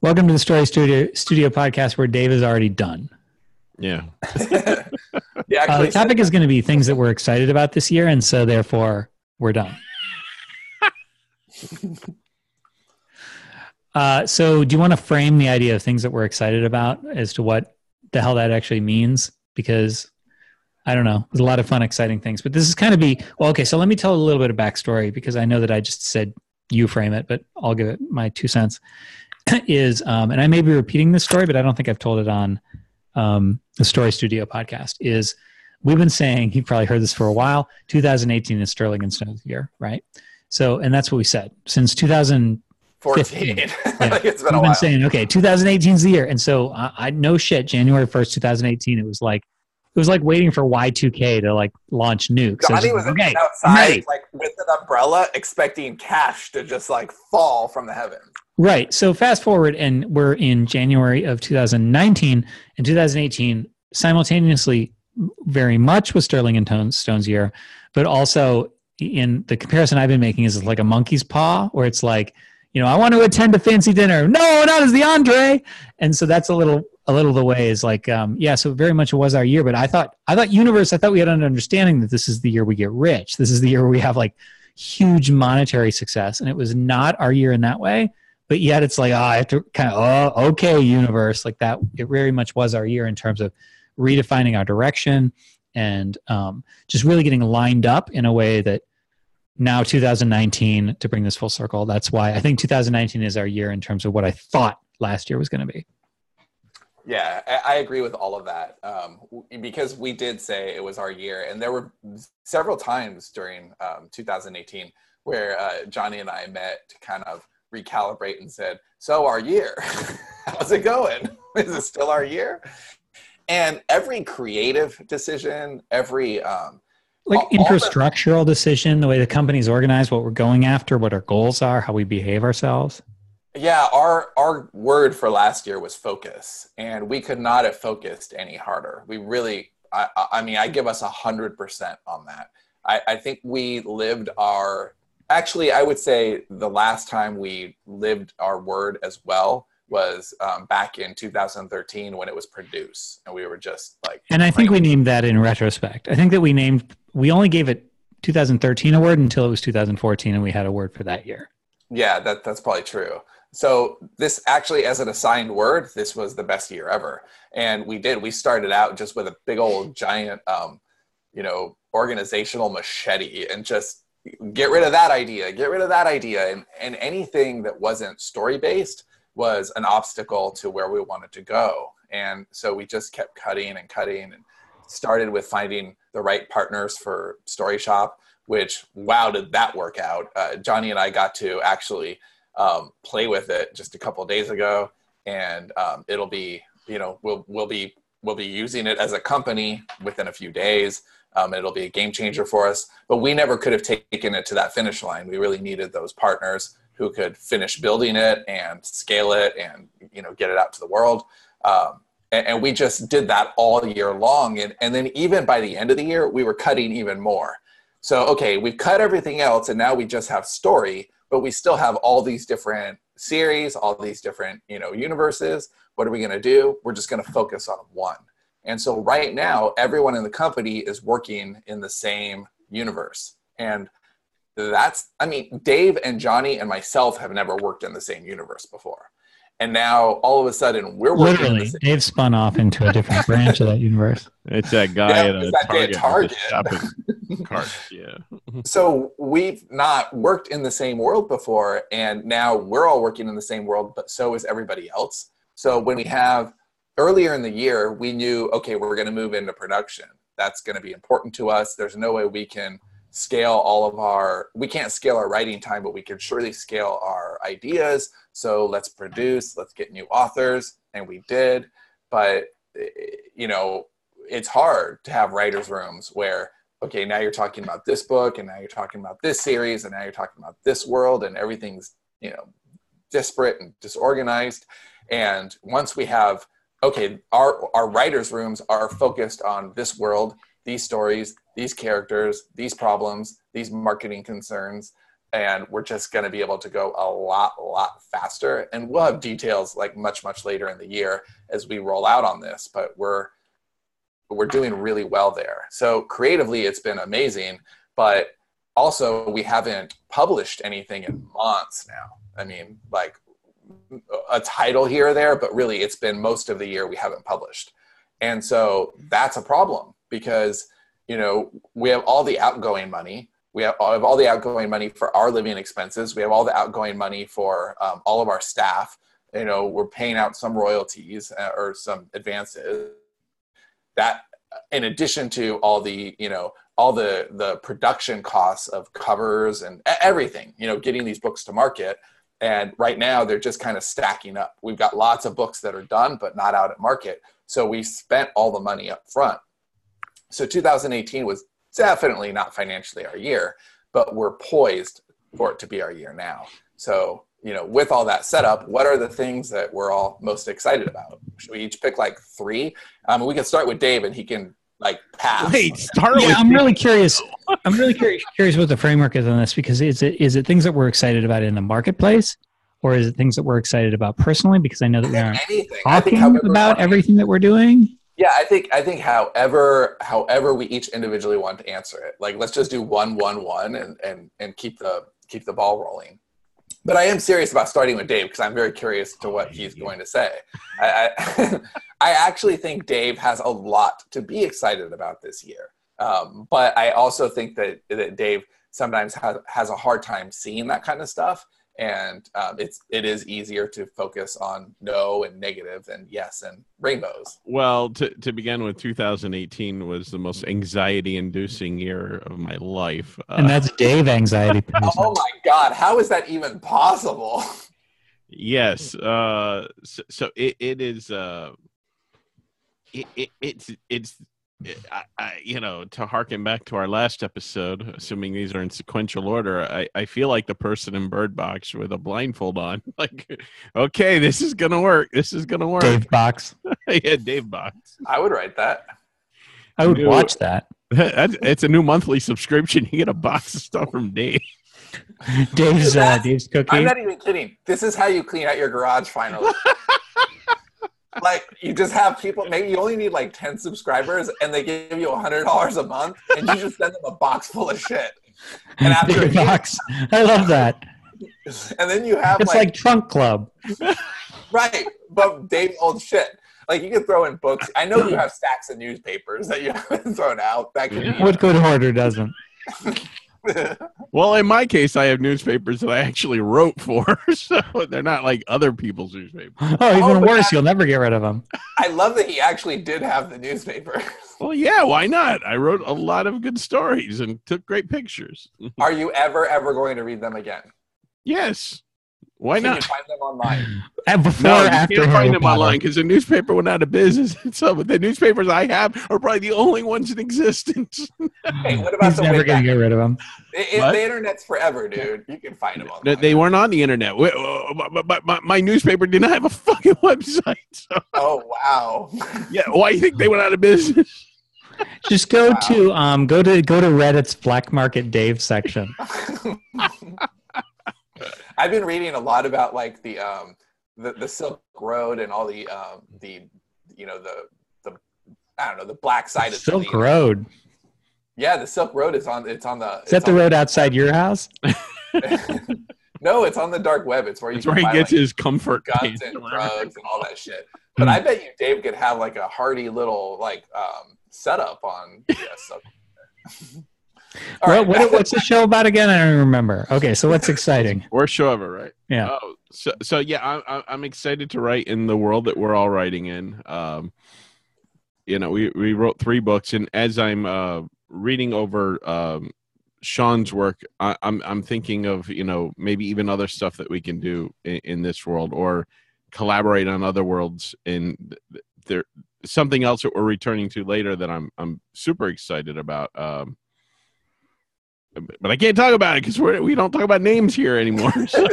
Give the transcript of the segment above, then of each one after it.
Welcome to the Story Studio podcast where Dave is already done. Yeah. The topic is going to be things that we're excited about this year, and so therefore we're done. So do you want to frame the idea of things that we're excited about as to what the hell that actually means? Because I don't know. There's a lot of fun, exciting things, but this is kind of okay, so let me tell a little bit of backstory because I know that I just said you frame it, but I'll give it my 2 cents. And I may be repeating this story, but I don't think I've told it on the Story Studio podcast, is we've been saying, you've probably heard this for a while, 2018 is Sterling and Stone's year, right? So, and that's what we said. Since 2014. Yeah, it's been a while. We've been saying, okay, 2018 is the year. And so I no shit, January 1st, 2018, it was like waiting for Y2K to like launch nukes. Johnny was outside like with an umbrella expecting cash to just like fall from the heavens. Right. So fast forward and we're in January of 2019, and 2018 simultaneously very much was Sterling and Stone's year, but also in the comparison I've been making is like a monkey's paw, where it's like, I want to attend a fancy dinner. No, not as the entree. And so that's a little the way is like, so very much it was our year, but I thought we had an understanding that this is the year we get rich. This is the year where we have like huge monetary success. And it was not our year in that way. But yet it's like, I have to kind of, okay, universe, like that. It very much was our year in terms of redefining our direction and just really getting lined up in a way that now 2019, to bring this full circle, that's why I think 2019 is our year in terms of what I thought last year was going to be. Yeah, I agree with all of that because we did say it was our year. And there were several times during 2018 where Johnny and I met to kind of recalibrate and said, so our year, how's it going? Is it still our year? And every creative decision, every infrastructural decision, the way the company's organized, what we're going after, what our goals are, how we behave ourselves. Yeah, our word for last year was focus, and we could not have focused any harder. We really, I give us 100% on that. I think we lived Actually, I would say the last time we lived our word as well was back in 2013 when it was Produce, and we were just like. And I think we named that in retrospect. I think that we only gave it 2013 a word until it was 2014, and we had a word for that year. Yeah, that's probably true. So this actually, as an assigned word, this was the best year ever, and we started out just with a big old giant, organizational machete, and just. Get rid of that idea, and anything that wasn't story-based was an obstacle to where we wanted to go. And so we just kept cutting and started with finding the right partners for Story Shop, which, wow, did that work out. Johnny and I got to actually play with it just a couple of days ago, and it'll be, we'll be using it as a company within a few days. It'll be a game changer for us, but we never could have taken it to that finish line. We really needed those partners who could finish building it and scale it and, get it out to the world. And we just did that all year long. And then even by the end of the year, we were cutting even more. So, okay, we've cut everything else and now we just have story, but we still have all these different series, all these different, universes. What are we going to do? We're just going to focus on one. And so right now, everyone in the company is working in the same universe. And Dave and Johnny and myself have never worked in the same universe before. And now all of a sudden we're working. Literally, Dave spun off into a different branch of that universe. It's that guy at a Target. Shopping cart. Yeah. So we've not worked in the same world before. And now we're all working in the same world, but so is everybody else. So when we have earlier in the year, we knew, okay, we're going to move into production. That's going to be important to us. There's no way we can scale we can't scale our writing time, but we can surely scale our ideas. So let's produce, let's get new authors. And we did. But, it's hard to have writers' rooms where, okay, now you're talking about this book, and now you're talking about this series, and now you're talking about this world, and everything's, disparate and disorganized. And once we have, okay, our writers' rooms are focused on this world, these stories, these characters, these problems, these marketing concerns, and we're just going to be able to go a lot faster. And we'll have details like much later in the year as we roll out on this, but we're doing really well there. So creatively, it's been amazing, but also we haven't published anything in months now. I mean, like a title here or there, but really it's been most of the year we haven't published. And so that's a problem because, you know, we have all the outgoing money. We have all the outgoing money for our living expenses. We have all the outgoing money for all of our staff. You know, we're paying out some royalties or some advances. That, in addition to all the, you know, all the production costs of covers and everything, you know, getting these books to market. And right now they're just kind of stacking up. We've got lots of books that are done, but not out at market. So we spent all the money up front. So 2018 was definitely not financially our year, but we're poised for it to be our year now. So, you know, with all that set up, what are the things that we're all most excited about? Should we each pick like 3? We can start with Dave and he can like pass. Wait, start with I'm really curious. I'm really curious what the framework is on this, because is it things that we're excited about in the marketplace, or is it things that we're excited about personally? Because I know that we aren't talking about everything that we're doing. Yeah, I think however we each individually want to answer it. Like, let's just do 1, 1, 1 and keep the ball rolling. But I am serious about starting with Dave because I'm very curious to what he's going to say. I actually think Dave has a lot to be excited about this year. But I also think that Dave sometimes has a hard time seeing that kind of stuff. And it is easier to focus on no and negative than yes and rainbows. Well, to begin with, 2018 was the most anxiety-inducing year of my life. And that's Dave anxiety. Oh my God, how is that even possible? Yes. So it is. It's. You know, to harken back to our last episode, assuming these are in sequential order, I feel like the person in Bird Box with a blindfold on. Like, okay, this is gonna work. This is gonna work. Dave Box. Yeah, Dave Box. I would write that. I would watch that. It's a new monthly subscription. You get a box of stuff from Dave. Dave's cookie. I'm not even kidding. This is how you clean out your garage finally. Like, you just have people, maybe you only need like 10 subscribers and they give you $100 a month and you just send them a box full of shit. And after Big box. I love that. And then you have it's like Trunk Club. Right. But Dave's old shit. Like, you can throw in books. I know you have stacks of newspapers that you haven't thrown out. That could be what good hoarder doesn't? Well, in my case, I have newspapers that I actually wrote for, so they're not like other people's newspapers. Oh, even worse, you'll never get rid of them. I love that he actually did have the newspaper. Well, yeah, why not? I wrote a lot of good stories and took great pictures. Are you ever going to read them again? Yes. Why Can not? you find them online? Before You after can't Harry find them Potter. online because the newspaper went out of business. So the newspapers I have are probably the only ones in existence. Hey, what about He's never going to get rid of them. The internet's forever, dude. You can find them online. They weren't on the internet. My newspaper did not have a fucking website. So. Oh, wow. Yeah, why do you think they went out of business? Just go to Reddit's Black Market Dave section. I've been reading a lot about like the Silk Road and all the you know the I don't know, the black side of Silk Road. Yeah, the Silk Road is on. It's on the. Is that the road outside your house? No, it's on the dark web. It's where he gets his comfort guns and drugs and all that shit. But I bet you Dave could have like a hearty little like setup on. What's the show about again? I don't remember. Okay, so what's exciting? Worst show ever, right? Yeah. Oh, so yeah, I'm excited to write in the world that we're all writing in. You know, we wrote 3 books, and as I'm reading over Sean's work, I'm thinking of, you know, maybe even other stuff that we can do in this world, or collaborate on other worlds. And there something else that we're returning to later that I'm super excited about. But I can't talk about it because we don't talk about names here anymore. So,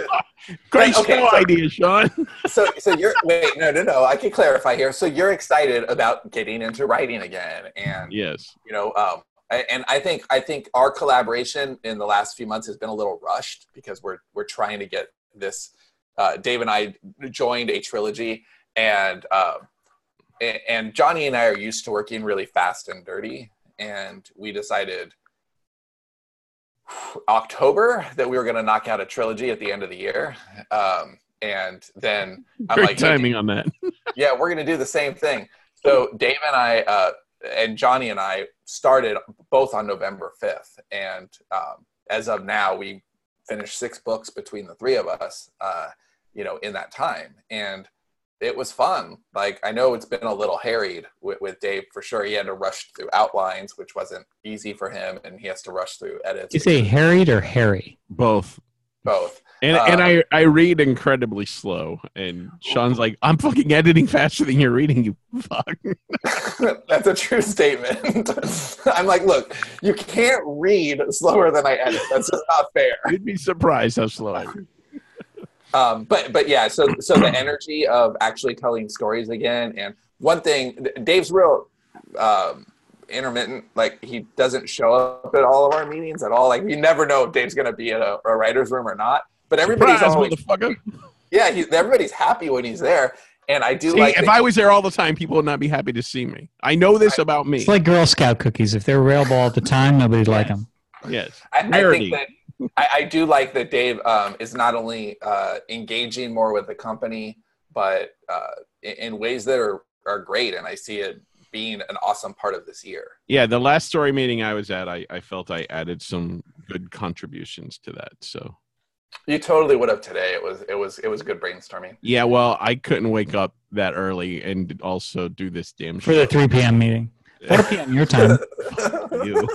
great idea, Sean. So you're no. I can clarify here. So you're excited about getting into writing again, and yes, you know, And I think our collaboration in the last few months has been a little rushed because we're trying to get this. Dave and I joined a trilogy, and Johnny and I are used to working really fast and dirty, and we decided October that we were going to knock out a trilogy at the end of the year. And then I'm Great like, timing on that. yeah, we're going to do the same thing. So Dave and I and Johnny and I started both on November 5th. And as of now, we finished 6 books between the 3 of us, in that time. And it was fun. Like, I know it's been a little harried with Dave for sure. He had to rush through outlines, which wasn't easy for him. And he has to rush through edits. You say harried or hairy? Both. And I read incredibly slow, and Sean's like, I'm fucking editing faster than you're reading, you fuck. That's a true statement. I'm like, look, you can't read slower than I edit. That's just not fair. You'd be surprised how slow I read. But yeah, so the energy of actually telling stories again, and one thing, Dave's real intermittent. Like, he doesn't show up at all of our meetings at all. Like, you never know if Dave's going to be at a writer's room or not. But everybody's always, yeah, everybody's happy when he's there. And I do like. If I was there all the time, people would not be happy to see me. I know this about me. It's like Girl Scout cookies. If they're available all the time, nobody'd like them. Yes. I think that I do like that Dave is not only engaging more with the company, but in ways that are great. And I see it being an awesome part of this year. Yeah, the last story meeting I was at, I felt I added some good contributions to that. So you totally would have today. It was good brainstorming. Yeah, well, I couldn't wake up that early and also do this damn for the 3 p.m. meeting. 4 p.m. your time. You.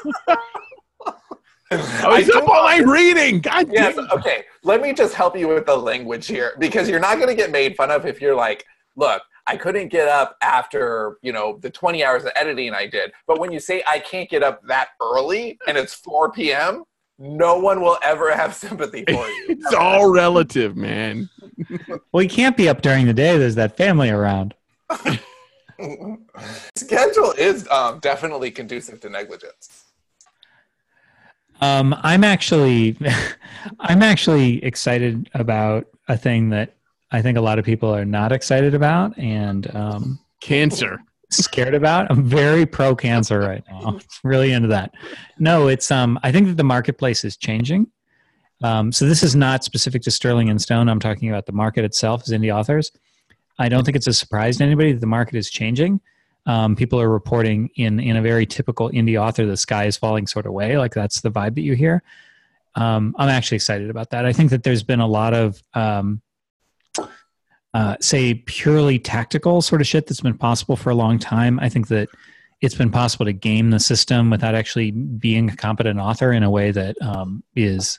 I was up all night reading. God yes, damn. Okay. Let me just help you with the language here, because you're not going to get made fun of if you're like, look, I couldn't get up after, the 20 hours of editing I did. But when you say I can't get up that early and it's 4 p.m., no one will ever have sympathy for you. It's all relative, man. Well, you can't be up during the day. There's that family around. Schedule is definitely conducive to negligence. I'm actually excited about a thing that I think a lot of people are not excited about, and cancer. Scared about. I'm very pro cancer right now. Really into that. No, it's I think that the marketplace is changing. So this is not specific to Sterling and Stone. I'm talking about the market itself as indie authors. I don't think it's a surprise to anybody that the market is changing. People are reporting in a very typical indie author, the sky is falling sort of way. Like, that's the vibe that you hear. I'm actually excited about that. I think that there's been a lot of say purely tactical sort of shit that's been possible for a long time. I think that it's been possible to game the system without actually being a competent author in a way that is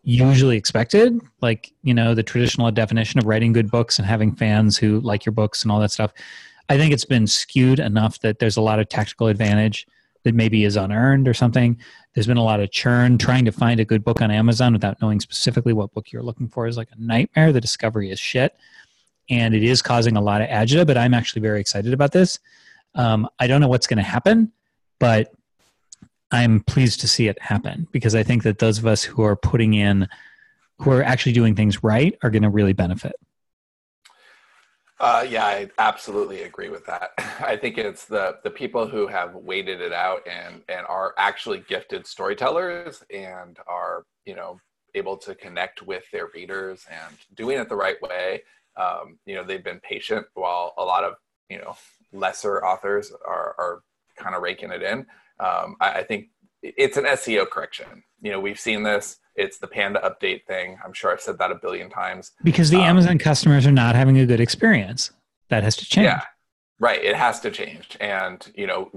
usually expected. Like, the traditional definition of writing good books and having fans who like your books and all that stuff. I think it's been skewed enough that there's a lot of tactical advantage that maybe is unearned or something. There's been a lot of churn. Trying to find a good book on Amazon without knowing specifically what book you're looking for is like a nightmare. The discovery is shit. And it is causing a lot of agita, but I'm actually very excited about this. I don't know what's going to happen, but I'm pleased to see it happen, because I think that those of us who are actually doing things right are going to really benefit. Yeah, I absolutely agree with that. I think it's the people who have waited it out and are actually gifted storytellers and are, able to connect with their readers and doing it the right way. They've been patient while a lot of, lesser authors are kind of raking it in. I think it's an SEO correction. We've seen this. It's the Panda update thing. I'm sure I've said that a billion times. Because the Amazon customers are not having a good experience. That has to change. Yeah, right. It has to change. And,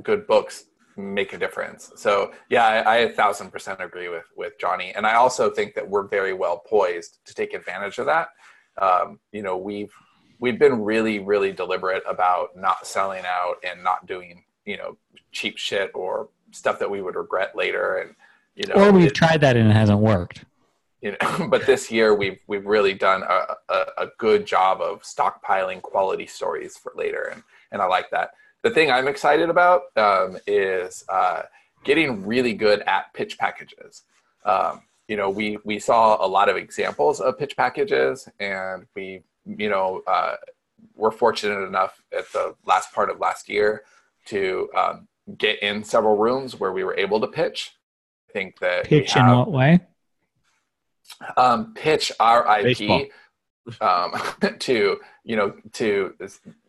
good books make a difference. So, yeah, I 1,000% agree with Johnny. And I also think that we're very well poised to take advantage of that. We've been really, really deliberate about not selling out and not doing, cheap shit or stuff that we would regret later. And, or we've tried that and it hasn't worked. But this year we've really done a good job of stockpiling quality stories for later. And I like that. The thing I'm excited about is getting really good at pitch packages. We saw a lot of examples of pitch packages, and we're fortunate enough at the last part of last year to get in several rooms where we were able to pitch. I think that pitch in what way? Pitch our IP Baseball. to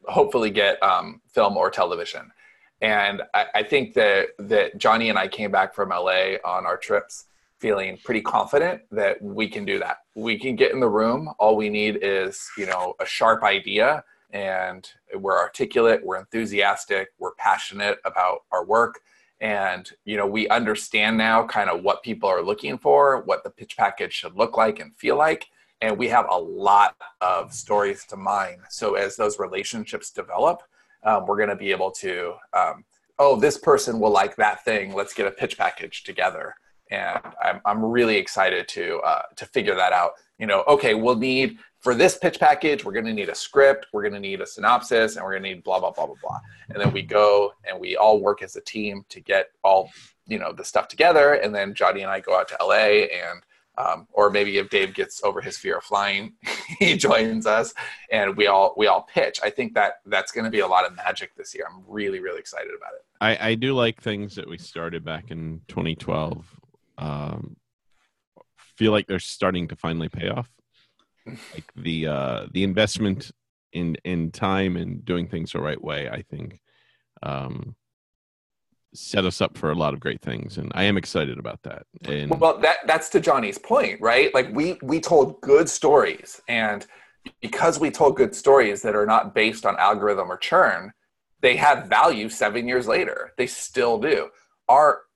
hopefully get film or television. And I think that Johnny and I came back from LA on our trips feeling pretty confident that we can do that. We can get in the room. All we need is, a sharp idea, and we're articulate, we're enthusiastic, we're passionate about our work. And, we understand now kind of what people are looking for, what the pitch package should look like and feel like. And we have a lot of stories to mine. So as those relationships develop, we're going to be able to, this person will like that thing. Let's get a pitch package together. And I'm really excited to figure that out. We'll need, for this pitch package, we're going to need a script, we're going to need a synopsis, and we're going to need blah, blah, blah, blah, blah. And then we go and we all work as a team to get all, the stuff together. And then Johnny and I go out to LA, and or maybe if Dave gets over his fear of flying, he joins us, and we all pitch. I think that's going to be a lot of magic this year. I'm really, really excited about it. I do like things that we started back in 2012. Feel like they're starting to finally pay off. Like the investment in time and doing things the right way, I think, set us up for a lot of great things, and I am excited about that. And well, that's to Johnny's point, right? Like we told good stories, and because we told good stories that are not based on algorithm or churn, they have value 7 years later. They still do.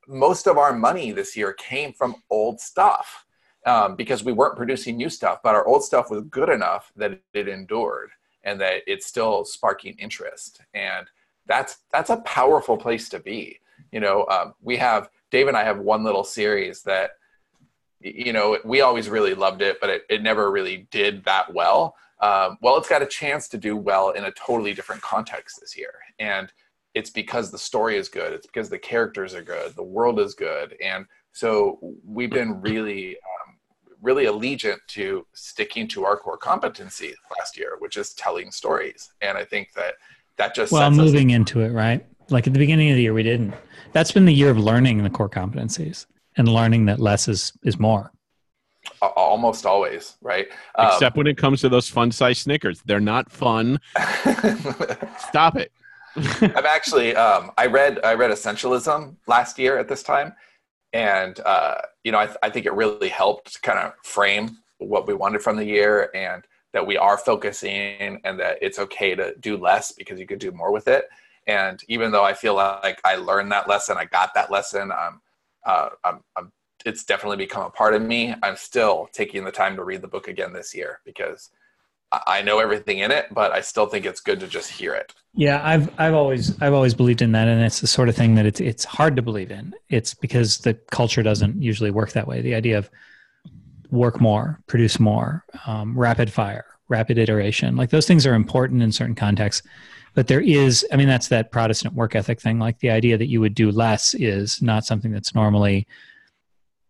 Most of our money this year came from old stuff, because we weren't producing new stuff, but our old stuff was good enough that it endured and that it's still sparking interest. And that's a powerful place to be. Dave and I have one little series that, we always really loved it, but it never really did that well. It's got a chance to do well in a totally different context this year. And it's because the story is good. It's because the characters are good. The world is good. And so we've been really, really allegiant to sticking to our core competency last year, which is telling stories. And I think that just moving into it, right? Like at the beginning of the year, we didn't. That's been the year of learning the core competencies and learning that less is more. Almost always, right? Except when it comes to those fun-size Snickers. They're not fun. Stop it. I'm actually, I read Essentialism last year at this time. And, I think it really helped to kind of frame what we wanted from the year, and that we are focusing, and that it's okay to do less because you could do more with it. And even though I feel like I learned that lesson, I got that lesson, it's definitely become a part of me. I'm still taking the time to read the book again this year because I know everything in it, but I still think it's good to just hear it. Yeah, I've always believed in that, and it's the sort of thing that it's hard to believe in. It's because the culture doesn't usually work that way. The idea of work more, produce more, rapid fire, rapid iteration, like those things are important in certain contexts. But there is, that's that Protestant work ethic thing. Like the idea that you would do less is not something that's normally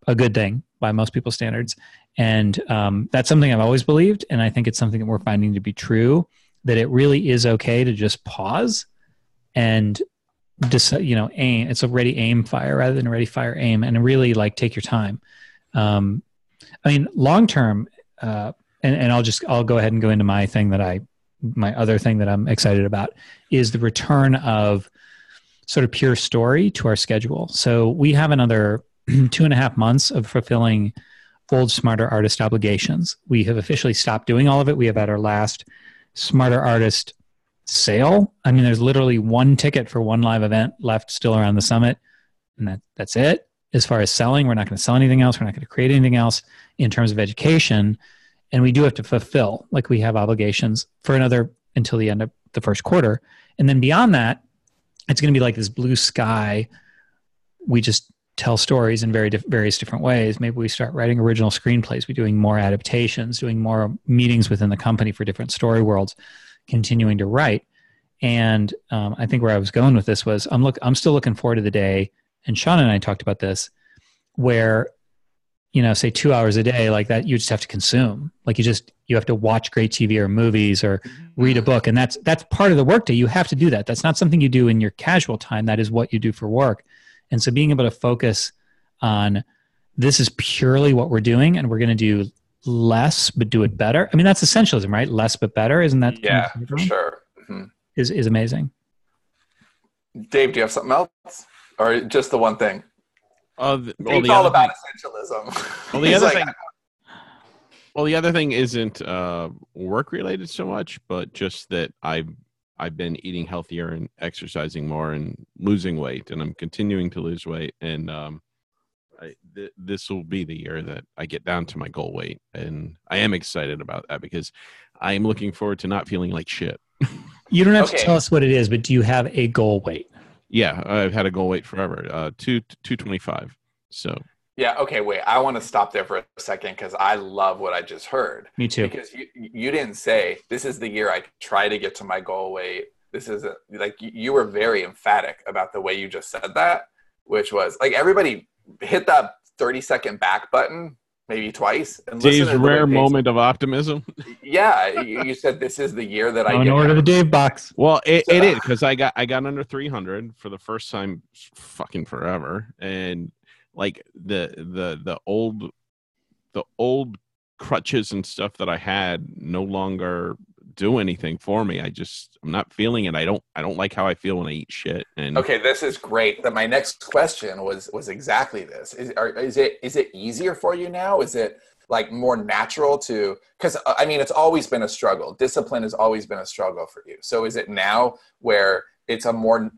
a good thing by most people's standards. And that's something I've always believed. And I think it's something that we're finding to be true, that it really is okay to just pause and just, aim. It's a ready aim fire rather than a ready fire aim, and really like take your time. Long term, and I'll go ahead and go into my other thing that I'm excited about is the return of sort of pure story to our schedule. So we have another 2.5 months of fulfilling old Smarter Artist obligations. We have officially stopped doing all of it. We have had our last Smarter Artist sale. There's literally one ticket for one live event left still around the summit. And that's it. As far as selling, we're not going to sell anything else. We're not going to create anything else in terms of education. And we do have to fulfill, like we have obligations for another until the end of the first quarter. And then beyond that, it's going to be like this blue sky. We just tell stories in various different ways. Maybe we start writing original screenplays. We're doing more adaptations, doing more meetings within the company for different story worlds, continuing to write. And I think where I was going with this was I'm still looking forward to the day and Sean and I talked about this, where, say 2 hours a day, like that, you just have to consume. Like you have to watch great TV or movies or read a book. And that's part of the workday. You have to do that. That's not something you do in your casual time. That is what you do for work. And so being able to focus on, this is purely what we're doing, and we're going to do less, but do it better. I mean, that's essentialism, right? Less, but better. Isn't that? Yeah, for sure. Is amazing. Dave, do you have something else? Or just the one thing? Dave's all about essentialism. The other thing isn't work related so much, but just that I've been eating healthier and exercising more and losing weight, and I'm continuing to lose weight. And this will be the year that I get down to my goal weight, and I am excited about that because I am looking forward to not feeling like shit. You don't have to tell us what it is, but do you have a goal weight? Yeah, I've had a goal weight forever, 225. So yeah, okay, wait. I want to stop there for a second because I love what I just heard. Me too. Because you didn't say this is the year I try to get to my goal weight. This is you were very emphatic about the way you just said that, which was like everybody hit that 30-second back button maybe twice. And Dave's rare moment of optimism. Yeah, you said this is the year that I get order the Dave box. Well, it is because I got under 300 for the first time fucking forever, and like the old crutches and stuff that I had no longer do anything for me. I'm not feeling it. I don't like how I feel when I eat shit. And okay, this is great. That my next question was exactly this. Is it easier for you now? Is it like more natural to, because I mean, it's always been a struggle. Discipline has always been a struggle for you. So is it now where it's a more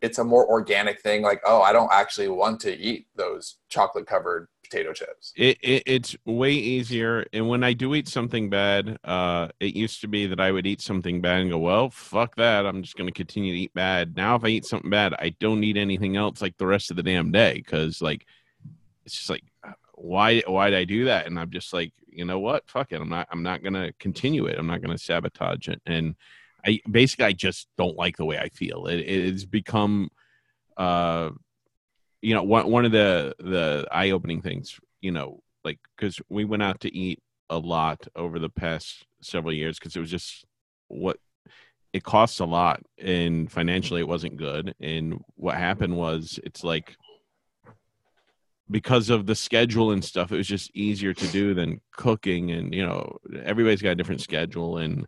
organic thing? Like, oh, I don't actually want to eat those chocolate covered potato chips. It's way easier. And when I do eat something bad, it used to be that I would eat something bad and go, well, fuck that, I'm just going to continue to eat bad. Now if I eat something bad, I don't eat anything else like the rest of the damn day, because like it's just like, why did I do that? And I'm just like, you know what, fuck it, I'm not going to continue it. I'm not going to sabotage it. And I just don't like the way I feel. It's become one of the eye-opening things, like, because we went out to eat a lot over the past several years because it was just it costs a lot, and financially it wasn't good. And what happened was, it's like, because of the schedule and stuff, it was just easier to do than cooking. And, everybody's got a different schedule. And,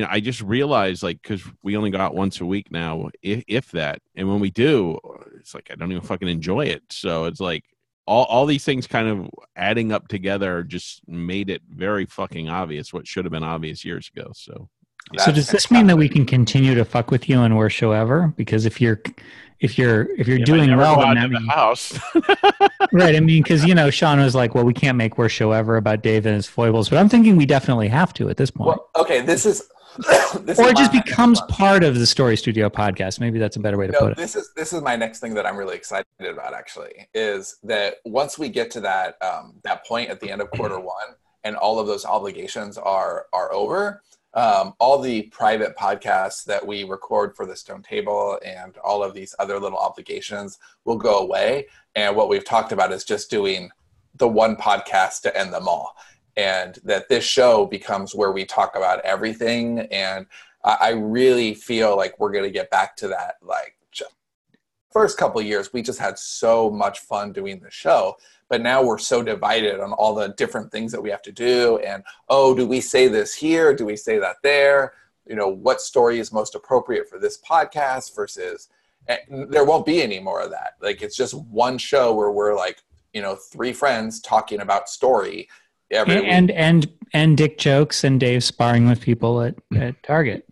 I just realized, like, because we only go out once a week now, if that. And when we do, it's like, I don't even fucking enjoy it. So it's like all these things kind of adding up together just made it very fucking obvious what should have been obvious years ago. So does this mean that we can continue to fuck with you on Worst Show Ever? Because if you're doing well, then that means, house. Right. I mean, because, Sean was like, well, we can't make Worst Show Ever about Dave and his foibles, but I'm thinking we definitely have to at this point. Well, okay, this is or it just becomes part of the Story Studio podcast. Maybe that's a better way to put it. This is my next thing that I'm really excited about, actually, is that once we get to that point at the end of quarter one and all of those obligations are over, all the private podcasts that we record for the Stone Table and all of these other little obligations will go away. And what we've talked about is just doing the one podcast to end them all. And that this show becomes where we talk about everything. And I really feel like we're going to get back to that. Like, first couple of years, we just had so much fun doing the show. But now we're so divided on all the different things that we have to do. And, do we say this here? Do we say that there? What story is most appropriate for this podcast versus, there won't be any more of that. Like, it's just one show where we're like, three friends talking about story every week. And dick jokes and Dave sparring with people at Target.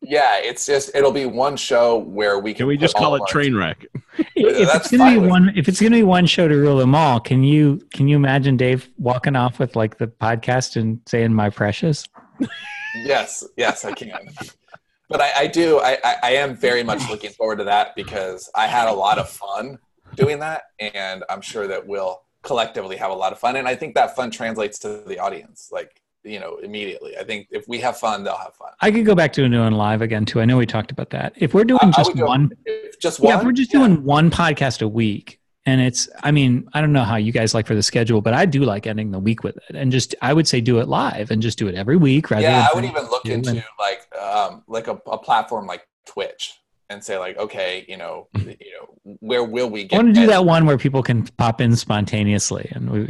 Yeah, it's just, it'll be one show where we can we just call it Trainwreck? If it's going to be one show to rule them all, can you imagine Dave walking off with like the podcast and saying "My precious"? Yes, I can. But I am very much looking forward to that because I had a lot of fun doing that, and I'm sure that we'll collectively have a lot of fun. And I think that fun translates to the audience. Like, immediately. I think if we have fun, they'll have fun. I could go back to doing live again too. I know we talked about that. If we're doing just one, if we're just doing one podcast a week, and I don't know how you guys like for the schedule, but I do like ending the week with it, and I would say do it live and just do it every week. Rather than I would even look into like a platform like Twitch and say like, okay, where will we get? I want to do that one where people can pop in spontaneously, and we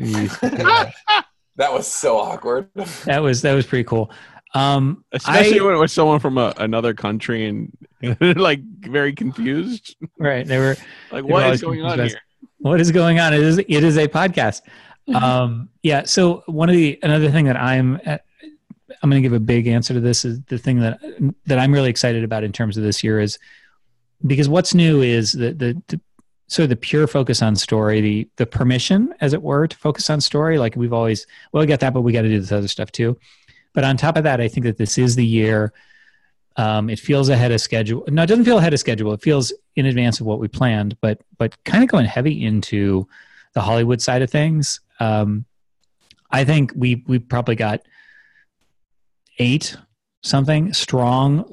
that was so awkward. That was pretty cool. Especially when it was someone from another country and like very confused. Right. They were like, what is going on here? What is going on? It is a podcast. So another thing that I'm going to give a big answer to this is the thing that I'm really excited about in terms of this year is because what's new is the sort of the pure focus on story, the permission, as it were, to focus on story. Like we got that, but we got to do this other stuff too. But on top of that, I think that this is the year. It feels ahead of schedule. No, it doesn't feel ahead of schedule. It feels in advance of what we planned, but kind of going heavy into the Hollywood side of things. I think we probably got 8 something strong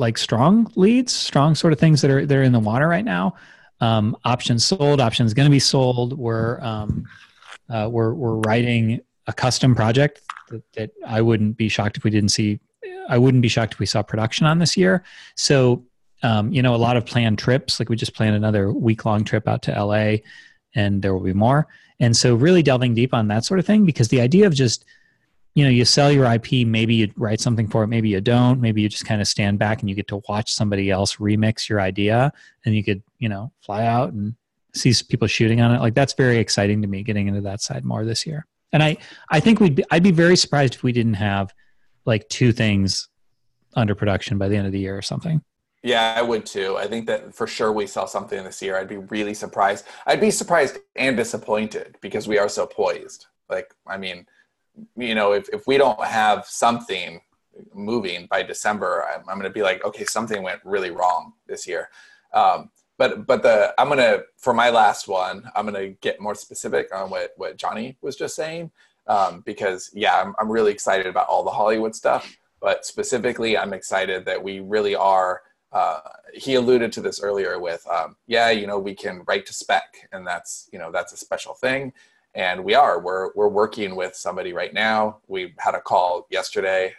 leads, strong sort of things that are in the water right now. Options sold, options going to be sold. We're writing a custom project that I wouldn't be shocked if we didn't see. I wouldn't be shocked if we saw production on this year. So, a lot of planned trips, like we just planned another week-long trip out to LA, and there will be more. And so really delving deep on that sort of thing, because the idea of just, you sell your IP, maybe you write something for it, maybe you don't, maybe you just kind of stand back and you get to watch somebody else remix your idea, and you could, fly out and see people shooting on it. Like that's very exciting to me, getting into that side more this year. And I think I'd be very surprised if we didn't have like 2 things under production by the end of the year or something. Yeah, I would too. I think that for sure we sell something this year. I'd be really surprised. I'd be surprised and disappointed because we are so poised. Like, if we don't have something moving by December, I'm going to be like, okay, something went really wrong this year. For my last one, I'm going to get more specific on what Johnny was just saying. Because I'm really excited about all the Hollywood stuff, but specifically I'm excited that we really are, he alluded to this earlier with, we can write to spec, and that's a special thing. And we're working with somebody right now. We had a call yesterday.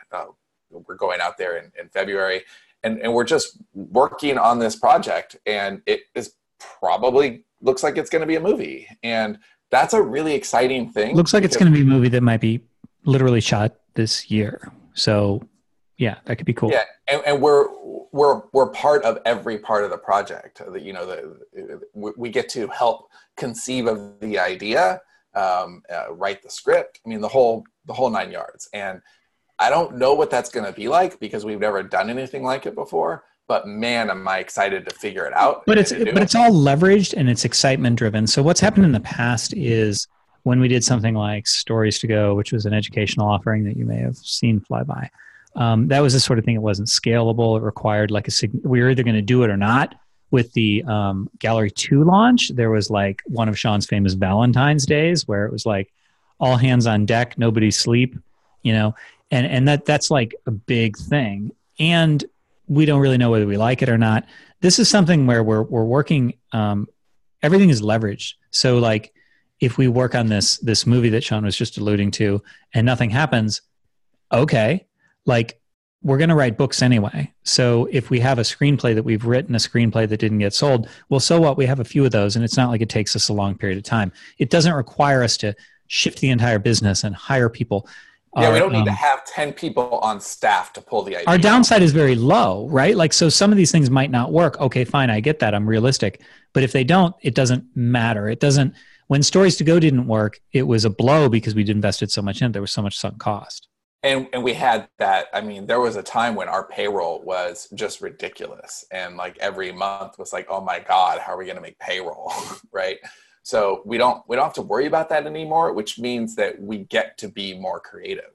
We're going out there in February, and we're just working on this project, and it is probably looks like it's going to be a movie. And that's a really exciting thing. Looks like it's going to be a movie that might be literally shot this year. So yeah, that could be cool. Yeah. And we're part of every part of the project. We get to help conceive of the idea, write the script. The whole 9 yards. And I don't know what that's going to be like because we've never done anything like it before. But man, am I excited to figure it out. But it's all leveraged and it's excitement driven. So what's happened in the past is when we did something like Stories to Go, which was an educational offering that you may have seen fly by, that was the sort of thing. It wasn't scalable. It required we were either going to do it or not. With the Gallery 2 launch, there was like one of Sean's famous Valentine's days where it was like all hands on deck, nobody sleep, and that's like a big thing. And we don't really know whether we like it or not. This is something where we're working. Everything is leveraged. So like if we work on this movie that Sean was just alluding to and nothing happens, okay, like we're going to write books anyway. So if we have a screenplay that we've written, a screenplay that didn't get sold, well, so what? We have a few of those, and it's not like it takes us a long period of time. It doesn't require us to shift the entire business and hire people. Yeah, we don't need to have 10 people on staff to pull the idea. Our downside is very low, right? Like, so some of these things might not work. Okay, fine, I get that. I'm realistic. But if they don't, it doesn't matter. It doesn't. When Stories to Go didn't work, it was a blow because we'd invested so much in it. There was so much sunk cost. And we had that. There was a time when our payroll was just ridiculous. And like every month was like, oh my God, how are we going to make payroll? Right? So we don't have to worry about that anymore, which means that we get to be more creative.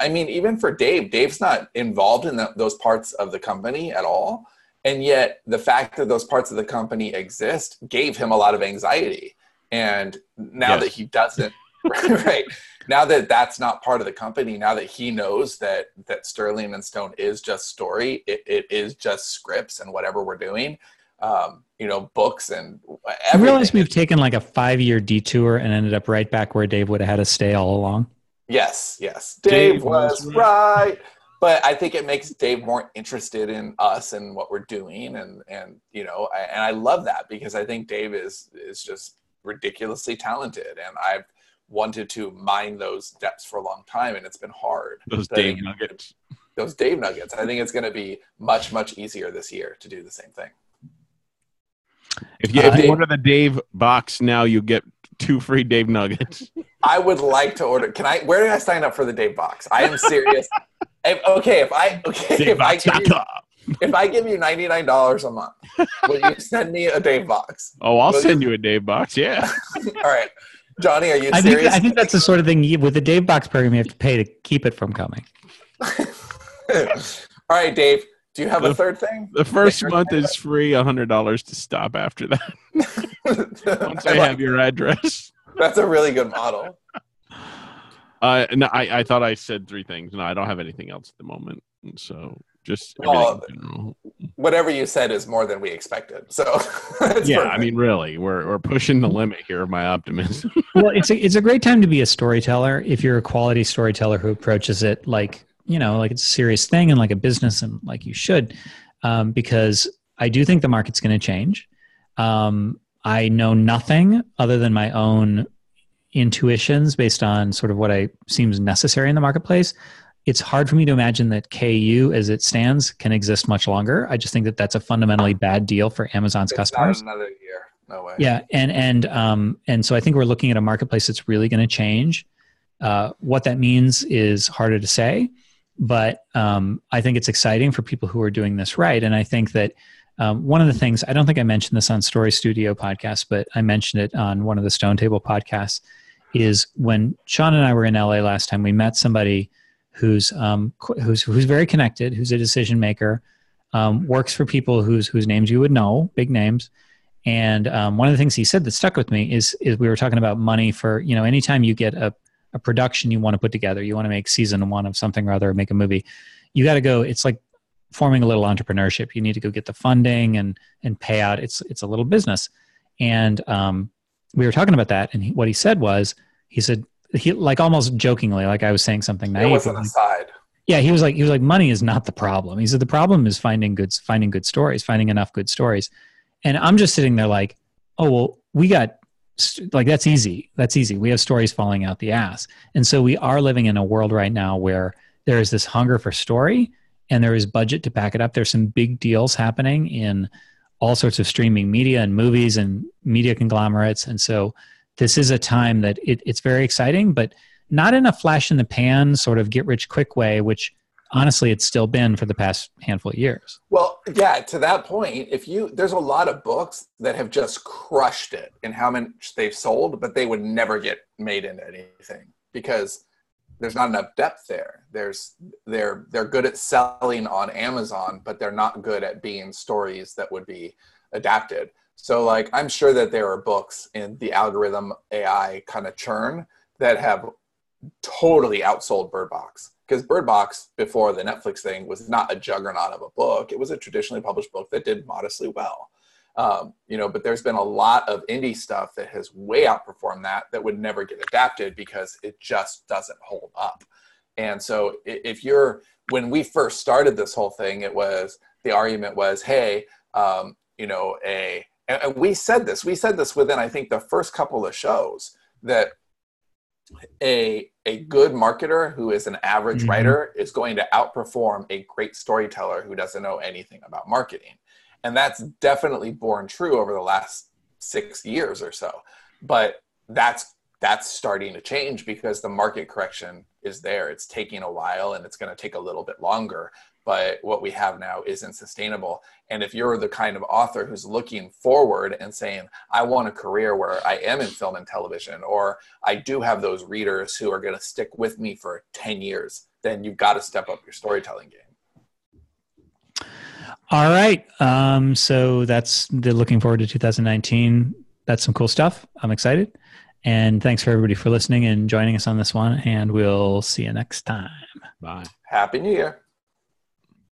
Even for Dave's not involved in those parts of the company at all. And yet the fact that those parts of the company exist gave him a lot of anxiety. And now that he doesn't Right. Now that that's not part of the company, now that he knows that Sterling and Stone is just story, it is just scripts and whatever we're doing, books and everything. I realize we've taken like a 5-year detour and ended up right back where Dave would have had us stay all along. Yes. Dave was right. But I think it makes Dave more interested in us and what we're doing. And I love that because I think Dave is just ridiculously talented. And I've wanted to mine those depths for a long time, and it's been hard. Those Dave nuggets. Those Dave nuggets. I think it's going to be much, much easier this year to do the same thing. If you order the Dave box now, you get 2 free Dave nuggets. I would like to order. Where do I sign up for the Dave box? I am serious. If I give you $99 a month, will you send me a Dave box? Oh, I'll send you a Dave box. Yeah. All right. Johnny, are you serious? I think that's the sort of thing with the Dave box program you have to pay to keep it from coming. All right, Dave. Do you have a third thing? The first month is free, $100 to stop after that. Once I have your address. That's a really good model. No, I thought I said 3 things. No, I don't have anything else at the moment. So just everything in general. Whatever you said is more than we expected. So yeah, perfect. I mean, really, we're pushing the limit here of my optimism. Well, it's a great time to be a storyteller if you're a quality storyteller who approaches it like it's a serious thing and like a business and like you should, because I do think the market's going to change. I know nothing other than my own intuitions based on sort of what seems necessary in the marketplace. It's hard for me to imagine that KU as it stands can exist much longer. I just think that that's a fundamentally bad deal for Amazon's customers. Not another year. No way. Yeah. And so I think we're looking at a marketplace that's really going to change. What that means is harder to say, but I think it's exciting for people who are doing this right. And I think that one of the things, I don't think I mentioned this on Story Studio podcast, but I mentioned it on one of the Stone Table podcasts, is when Sean and I were in LA last time, we met somebody who's very connected, who's a decision maker, works for people whose names you would know, big names. And one of the things he said that stuck with me is we were talking about money for, anytime you get a production you want to put together, you want to make season 1 of something or other, make a movie, you got to go, it's like forming a little entrepreneurship. You need to go get the funding and pay out. It's a little business. And we were talking about that. And what he said was, he said, he like almost jokingly, like I was saying something naive. It was an aside. Yeah. He was like, money is not the problem. He said, the problem is finding good stories, finding enough good stories. And I'm just sitting there like, oh, well, we got like, that's easy. We have stories falling out the ass. And so we are living in a world right now where there is this hunger for story and there is budget to back it up. There's some big deals happening in all sorts of streaming media and movies and media conglomerates. And so this is a time that it's very exciting, but not in a flash in the pan sort of get rich quick way, which honestly it's still been for the past handful of years. Well, yeah, to that point, there's a lot of books that have just crushed it in how much they've sold, but they would never get made into anything because there's not enough depth there. They're good at selling on Amazon, but they're not good at being stories that would be adapted. So like, I'm sure that there are books in the algorithm AI kind of churn that have totally outsold Bird Box. Because Bird Box, before the Netflix thing, was not a juggernaut of a book. It was a traditionally published book that did modestly well. But there's been a lot of indie stuff that has way outperformed that would never get adapted because it just doesn't hold up. And so when we first started this whole thing, the argument was, hey, and we said this within, I think, the first couple of shows, that a good marketer who is an average writer is going to outperform a great storyteller who doesn't know anything about marketing. And that's definitely borne true over the last 6 years or so. But that's starting to change because the market correction is there. It's taking a while and it's going to take a little bit longer. But what we have now isn't sustainable. And if you're the kind of author who's looking forward and saying, I want a career where I am in film and television, or I do have those readers who are going to stick with me for 10 years, then you've got to step up your storytelling game. All right. So that's the looking forward to 2019. That's some cool stuff. I'm excited. And thanks for everybody for listening and joining us on this one. And we'll see you next time. Bye. Happy New Year.